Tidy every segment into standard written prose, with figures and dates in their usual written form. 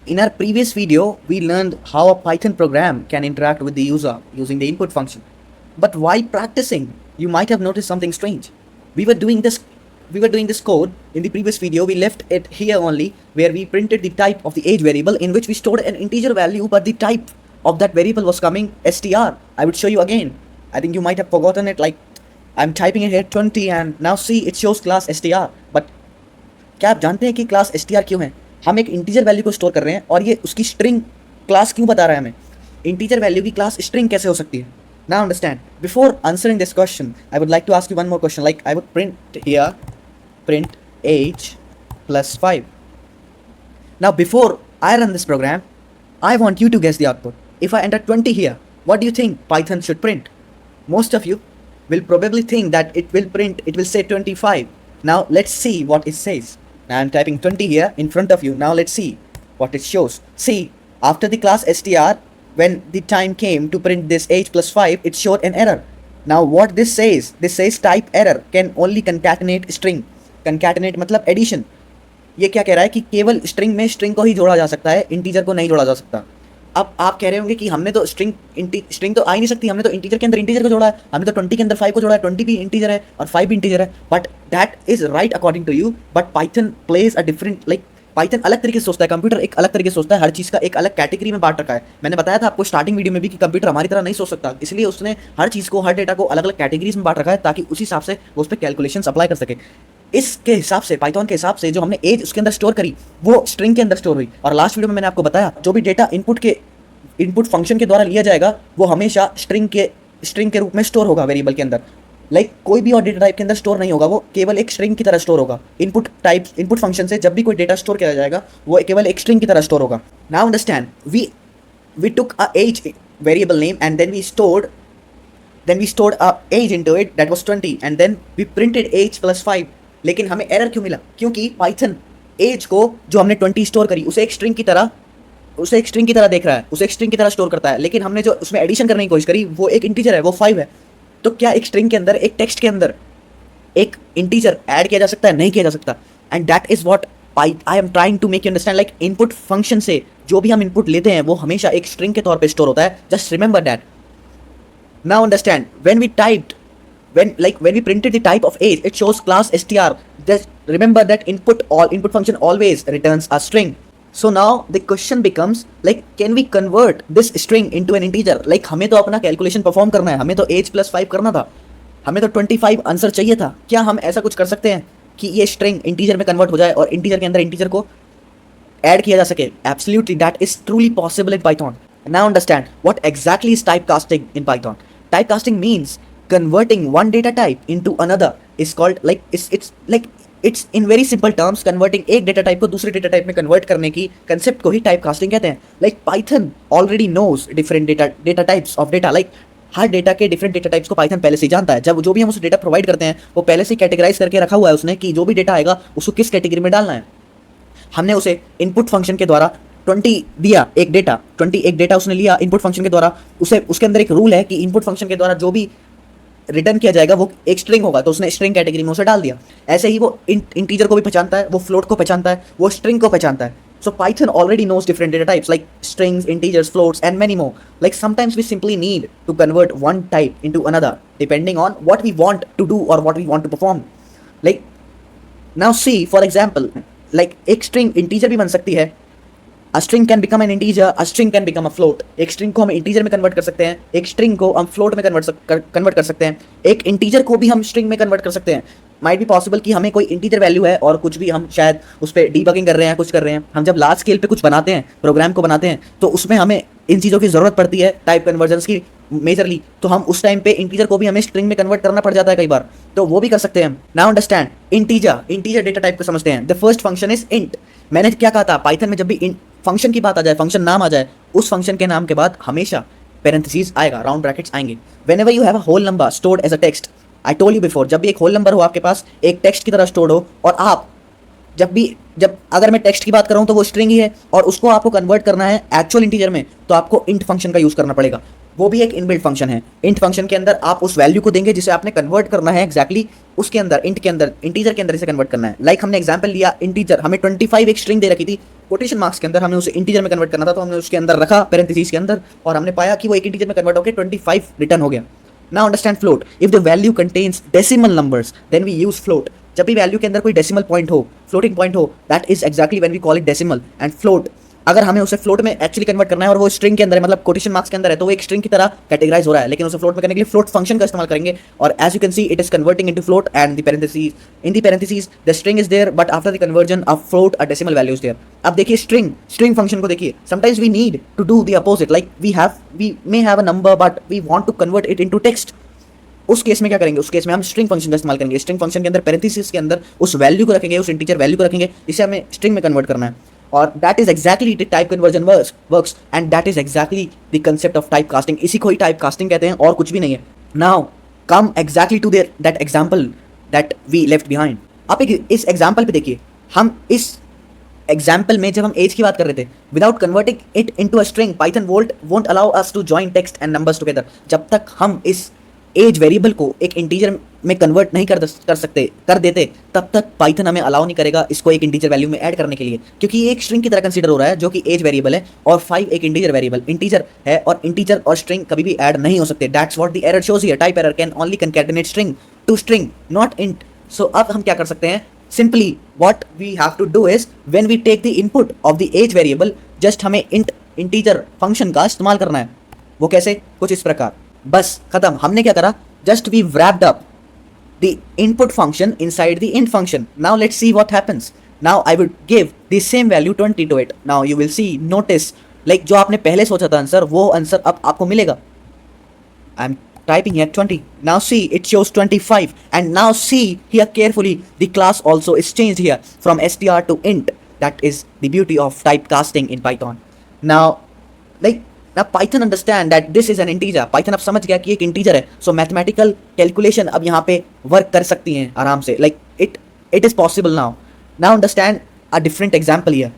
In our previous video, we learned how a Python program can interact with the user using the input function. But while practicing, you might have noticed something strange. We were doing this code in the previous video. We left it here only, where we printed the type of the age variable in which we stored an integer value, but the type of that variable was coming str. I would show you again. I think you might have forgotten it. Like, I'm typing it here 20 and now see it shows class str. But क्या आप जानते हैं कि class str क्यों है? हम एक integer value को स्टोर कर रहे हैं और ये उसकी स्ट्रिंग क्लास क्यों बता रहा है हमें? इंटीजर वैल्यू की क्लास स्ट्रिंग कैसे हो सकती है? Now understand. Before answering this question, I would like to ask you one more question. Like, I would print here, print age plus 5. Now before I run this program, I want you to guess the output. If I enter 20 here, what do you think Python should print? Most of you will probably think that it will say 25. Now let's see what it says. Now I'm typing 20 here in front of you. Now let's see what it shows. See, after the class str, when the time came to print this age plus 5, it showed an error. Now what this says type error can only concatenate string. Concatenate मतलब addition. ये क्या कह रहा है कि केवल string में string को ही जोड़ा जा सकता है, इंटीजर को नहीं जोड़ा जा सकता. अब आप कह रहे होंगे कि हमने तो स्ट्रिंग तो आ ही नहीं सकती, हमने तो इंटीजर के अंदर इंटीजर को जोड़ा है, हमने तो 20 के अंदर 5 को जोड़ा है, 20 भी इंटीजर है और 5 भी इंटीजर है. But that is right according to you, but Python plays a different, like Python अलग तरीके से सोचता है, कंप्यूटर एक अलग तरीके से सोचता है, हर चीज़ का एक अलग कैटेगरी में बांट रखा है. मैंने बताया था आपको स्टार्टिंग वीडियो में भी कि कंप्यूटर हमारी तरह नहीं सोच सकता, इसलिए उसने हर चीज़ को, हर डेटा को अलग अलग कैटेगरीज में बांट रखा है ताकि उसी हिसाब से वो उस पर कैलकुलेशन अप्लाई कर सके. इसके हिसाब से, पाइथन के हिसाब से, जो हमने एज उसके अंदर स्टोर करी वो स्ट्रिंग के अंदर स्टोर हुई. और लास्ट वीडियो में मैंने आपको बताया जो भी डेटा इनपुट फंक्शन के द्वारा लिया जाएगा वो हमेशा स्ट्रिंग के रूप में स्टोर होगा वेरिएबल के अंदर. लाइक कोई भी और डेटा टाइप के अंदर स्टोर नहीं होगा, वो केवल एक स्ट्रिंग की तरह स्टोर होगा. इनपुट फंक्शन से जब भी कोई डेटा स्टोर किया जाएगा वो केवल एक स्ट्रिंग की तरह स्टोर होगा. Now understand, we took a age variable name and then we stored a age into it that was 20 and then we printed age plus 5. लेकिन हमें एरर क्यों मिला? क्योंकि पाइथन एज को जो हमने 20 स्टोर करी उसे एक स्ट्रिंग की तरह देख रहा है, उसे एक स्ट्रिंग की तरह स्टोर करता है. लेकिन हमने जो उसमें एडिशन करने की कोशिश करी वो एक इंटीजर है, वो 5 है. तो क्या एक स्ट्रिंग के अंदर, एक टेक्स्ट के अंदर एक इंटीजर ऐड किया जा सकता है? नहीं किया जा सकता. And that is what I am trying to make you understand. Like input function से जो भी हम इनपुट लेते हैं वो हमेशा एक स्ट्रिंग के तौर पर स्टोर होता है. Just remember that. Now understand, when we printed the type of age, it shows class str. Just remember that input function always returns a string. So now the question becomes, like, can we convert this string into an integer? Like, हमें तो अपना calculation perform करना है, हमें तो age plus 5 करना था, हमें तो 25 आंसर चाहिए था. क्या हम ऐसा कुछ कर सकते हैं कि ये स्ट्रिंग इंटीजर में कन्वर्ट हो जाए और इंटीजर के अंदर इंटीजर को ऐड किया जा सके? Absolutely, that is truly possible in Python. Now understand what exactly is typecasting in Python. Typecasting means converting one data type into another. Is called, like, it's in very simple terms converting एक data type को दूसरे data type में convert करने की concept को ही typecasting कहते हैं. Like, Python already knows different data types of data. Like, her data के डिफरेंट डेटा टाइप्स को पाइथन पहले से ही जानता है. जब जो भी हम उसे डेटा प्रोवाइड करते हैं वो पहले से कैटेगराइज करके रखा हुआ है उसने कि जो भी डेटा आएगा उसको किस कैटेगरी में डालना है. हमने उसे इनपुट फंक्शन के द्वारा 20 दिया, एक डेटा उसने लिया इनपुट फंक्शन के द्वारा. उसके अंदर एक रूल है कि इनपुट फंक्शन के द्वारा जो भी रिटर्न किया जाएगा वो एक स्ट्रिंग होगा, तो उसने स्ट्रिंग कैटेगरी में उसे डाल दिया. ऐसे ही वो इंटीजर को भी पहचानता है, वो फ्लोट को पहचानता है, वो स्ट्रिंग को पहचानता है. So Python already knows different data types like strings, integers, floats and many more. Like sometimes we simply need to convert one type into another depending on what we want to do और what we want to perform. Like now see for example, like एक string integer भी बन सकती है. A string can become an integer, a string can become a float. एक string को हम integer में कन्वर्ट कर सकते हैं, एक स्ट्रिंग को हम फ्लोट में कन्वर्ट कर सकते हैं, एक इंटीजर को भी हम स्ट्रिंग में कन्वर्ट कर सकते हैं. माइट बी पॉसिबल कि हमें कोई इंटीजर वैल्यू है और कुछ भी हम शायद उस पर डीबगिंग कर रहे हैं, कुछ कर रहे हैं. हम जब लार्ज स्केल पे कुछ बनाते हैं, प्रोग्राम को बनाते हैं, तो उसमें हमें इन चीज़ों की ज़रूरत पड़ती है, टाइप कन्वर्जन्स की मेजरली. तो हम उस टाइम पे इंटीजर को भी हमें स्ट्रिंग में कन्वर्ट करना पड़ जाता है कई बार, तो वो भी कर सकते हैं हम. Now understand, integer data type को समझते हैं. The first function is int. मैंने क्या कहा था, पाइथन में जब भी फंक्शन की बात आ जाए, फंक्शन नाम आ जाए, उस फंक्शन के नाम के बाद हमेशा पेरेंथेसिस आएगा, राउंड ब्रैकेट्स आएंगे. Whenever you have a whole number stored as a text, I told you before, जब भी एक होल नंबर हो आपके पास एक टेक्स्ट की तरह स्टोर्ड हो, और आप जब अगर मैं टेक्स्ट की बात कर रहा हूँ तो वो स्ट्रिंग ही है और उसको आपको कन्वर्ट करना है एक्चुअल इंटीजर में, तो आपको इंट फंक्शन का यूज करना पड़ेगा. वो भी एक इनबिल्ट फंक्शन है। इंट फंक्शन के अंदर आप उस वैल्यू को देंगे जिसे आपने कन्वर्ट करना है एग्जैक्टली उसके अंदर, इंट के अंदर, इंटीजर के अंदर इसे कन्वर्ट करना है। लाइक हमने एग्जांपल लिया इंटीजर, हमें 25 एक स्ट्रिंग दे रखी थी, कोटेशन मार्क्स के अंदर हमें उसे इंटीजर में कन्वर्ट करना था, तो हमने उसके अंदर रखा पैरेंथेसिस के अंदर, और हमने पाया कि वो एक इंटीजर में कन्वर्ट होकर 25 रिटर्न हो गया। Now understand float, if the value contains decimal numbers then we use float. जब भी वैल्यू के अंदर कोई डेसिमल पॉइंट हो, फ्लोटिंग पॉइंट हो, that is exactly when we call it decimal. And float अगर हमें उसे फ्लोट में एक्चुअली कन्वर्ट करना है और वो स्ट्रिंग के अंदर है, मतलब कोटेशन मार्क्स के अंदर है, तो वो एक स्ट्रिंग की तरह कैटेगराइज हो रहा है, लेकिन उसे फ्लोट में करने के लिए फ्लोट फंक्शन का इस्तेमाल करेंगे। और as you can see it is converting into float and the parenthesis, in the parenthesis the string is there but after the conversion of float a decimal value is there. अब देखिए string function को देखिए, sometimes we need to do the opposite, like we may have a number but we want to convert it into text. उस case में क्या करेंगे, उस case में हम स्ट्रिंग फंक्शन का इस्तेमाल करेंगे। स्ट्रिंग फंक्शन के अंदर पैरेंथेसिस के अंदर उस वैल्यू को रखेंगे, उस इंटीजर वैल्यू को रखेंगे जिसे हमें स्ट्रिंग में कन्वर्ट करना है, और that is exactly the type conversion works and that is exactly the concept of type casting. इसी को ही टाइप कास्टिंग कहते हैं और कुछ भी नहीं है। Now come exactly to that example that we left behind. आप इस एग्जाम्पल पे देखिए, हम इस एग्जाम्पल में जब हम एज की बात कर रहे थे, without converting it into a string Python won't allow us to join text and numbers together. जब तक हम इस एज वेरिएबल को एक इंटीजर में कन्वर्ट नहीं कर देते, तब तक पाइथन हमें अलाउ नहीं करेगा इसको एक इंटीजर वैल्यू में ऐड करने के लिए, क्योंकि ये एक स्ट्रिंग की तरह कंसीडर हो रहा है जो कि एज वेरिएबल है, और 5 एक इंटीजर है, और इंटीजर और स्ट्रिंग कभी भी ऐड नहीं हो सकते। That's what the error shows here, type error can only concatenate string to string not int. So अब हम क्या कर सकते हैं, simply what we have to do is when we take the input of the age variable, just हमें integer function का इस्तेमाल करना है। वो कैसे, कुछ इस प्रकार, बस खत्म। हमने क्या करा, just we wrapped up the input function inside the int function. Now let's see what happens. Now I would give the same value 20 to it. Now you will see, notice, like जो आपने पहले सोचा था answer, वो answer अब आपको मिलेगा। I'm typing here 20. Now see, it shows 25. And now see here carefully, the class also is changed here from str to int. That is the beauty of typecasting in Python. Now, like, now Python understand that this is an integer. Python अब समझ गया कि एक integer है, so mathematical calculation अब यहाँ पे work कर सकती हैं आराम से, like it is possible now. Now understand a different example here.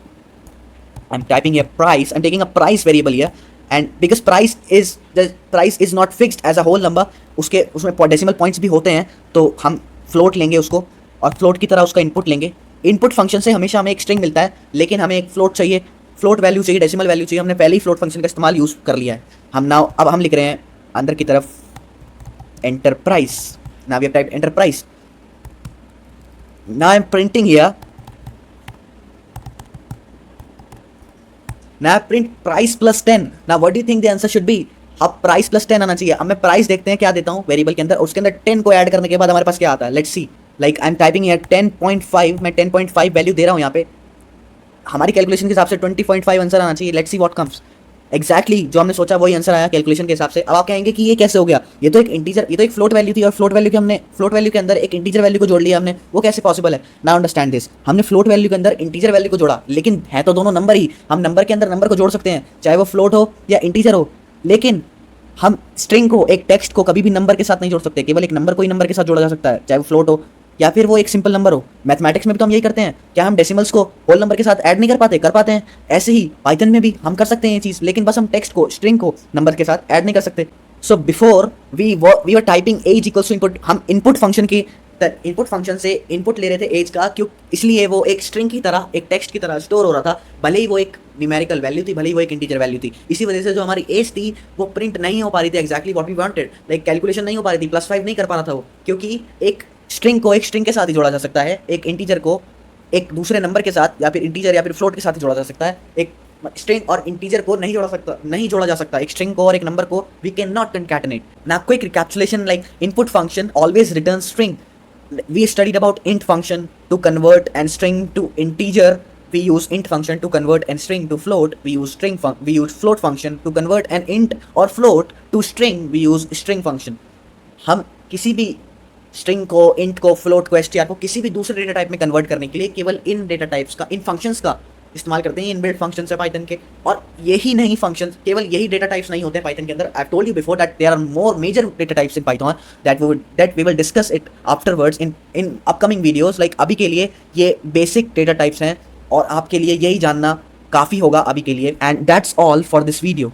I'm typing here price. I'm taking a price variable here, and because the price is not fixed as a whole number, उसमें decimal points भी होते हैं, तो हम float लेंगे उसको, और float की तरह उसका इनपुट लेंगे। इनपुट फंक्शन से हमेशा हमें एक स्ट्रिंग मिलता है, लेकिन हमें एक फ्लोट चाहिए, फ्लोट वैल्यू चाहिए, डेसिमल वैल्यू चाहिए। हमने पहले ही फ्लोट फंक्शन का इस्तेमाल यूज़ कर लिया है। अब हम लिख रहे हैं अंदर की तरफ enterprise. Now we have typed enterprise. Now I am printing here, now print price plus 10। Now what do you think the answer should be? अब प्राइस प्लस 10 आना चाहिए। अब मैं प्राइस देखते हैं क्या देता हूँ वेरिएबल के अंदर, उसके अंदर 10 को ऐड करने के बाद हमारे पास क्या आता है, let's see. Like I am typing here 10.5, मैं 10.5 वैल्यू दे रहा हूँ यहाँ पे, हमारी कैलकुलेशन के हिसाब से 20.5 आंसर आना चाहिए। Let's see what comes. Exactly जो हमने सोचा वही आंसर आया कैलकुलेशन के हिसाब से। अब आप कहेंगे कि ये कैसे हो गया, ये तो एक इंटीजर, ये तो एक फ्लोट वैल्यू थी, और फ्लोट वैल्यू के अंदर एक इंटीजर वैल्यू को जोड़ लिया हमने, वो कैसे पॉसिबल है? नाउ अंडरस्टैंड दिस, हमने फ्लोट वैल्यू के अंदर इंटीजर वैल्यू को जोड़ा, लेकिन है तो दोनों नंबर ही। हम नंबर के अंदर नंबर को जोड़ सकते हैं, चाहे वो फ्लोट हो या इंटीजर हो, लेकिन हम स्ट्रिंग को, एक टेक्स्ट को कभी भी नंबर के साथ नहीं जोड़ सकते। केवल एक नंबर को ही नंबर के साथ जोड़ा जा सकता है, चाहे वो फ्लोट हो या फिर वो एक सिंपल नंबर हो। मैथमेटिक्स में भी तो हम यही करते हैं, क्या हम डेसिमल्स को होल नंबर के साथ ऐड नहीं कर पाते हैं? ऐसे ही पाइथन में भी हम कर सकते हैं ये चीज़, लेकिन बस हम टेक्स्ट को, स्ट्रिंग को नंबर के साथ ऐड नहीं कर सकते। So before we were typing age equals to input, हम इनपुट फंक्शन से इनपुट ले रहे थे एज का, क्यों? इसलिए वो एक स्ट्रिंग की तरह, एक टेक्स्ट की तरह स्टोर हो रहा था, भले ही वो एक न्यूमेरिकल वैल्यू थी, भले ही वो एक इंटीजर वैल्यू थी। इसी वजह से जो हमारी एज थी वो प्रिंट नहीं हो पा रही थी exactly what we wanted, like calculation नहीं हो पा रही थी, +5 नहीं कर पा रहा था वो, क्योंकि एक स्ट्रिंग को एक स्ट्रिंग के साथ ही जोड़ा जा सकता है, एक इंटीजर को एक दूसरे नंबर के साथ, या फिर इंटीजर या फिर फ्लोट के साथ ही जोड़ा जा सकता है। एक स्ट्रिंग और इंटीजर को नहीं जोड़ा जा सकता। एक स्ट्रिंग को और एक नंबर को we can not concatenate. Now quick recapsulation, like input function always return string. We studied about int function to convert and string to integer. We use int function to convert and string to float. We use float function to convert an int or float to string. We use string function. हम किसी भी string को, int को, float को, str को किसी भी दूसरे डेटा टाइप में कन्वर्ट करने के लिए केवल इन डेटा टाइप्स का, इन फंक्शंस का इस्तेमाल करते हैं। इनबिल्ट फंक्शन है पाइथन के, और यही नहीं फंक्शन, केवल यही डेटा टाइप्स नहीं होते हैं पाइथन के अंदर। I told you before that there are more major data types in Python that we will discuss it afterwards in upcoming videos. Like अभी के लिए ये बेसिक डेटा टाइप्स हैं, और आपके लिए यही जानना काफ़ी होगा अभी के लिए। And that's all for this video.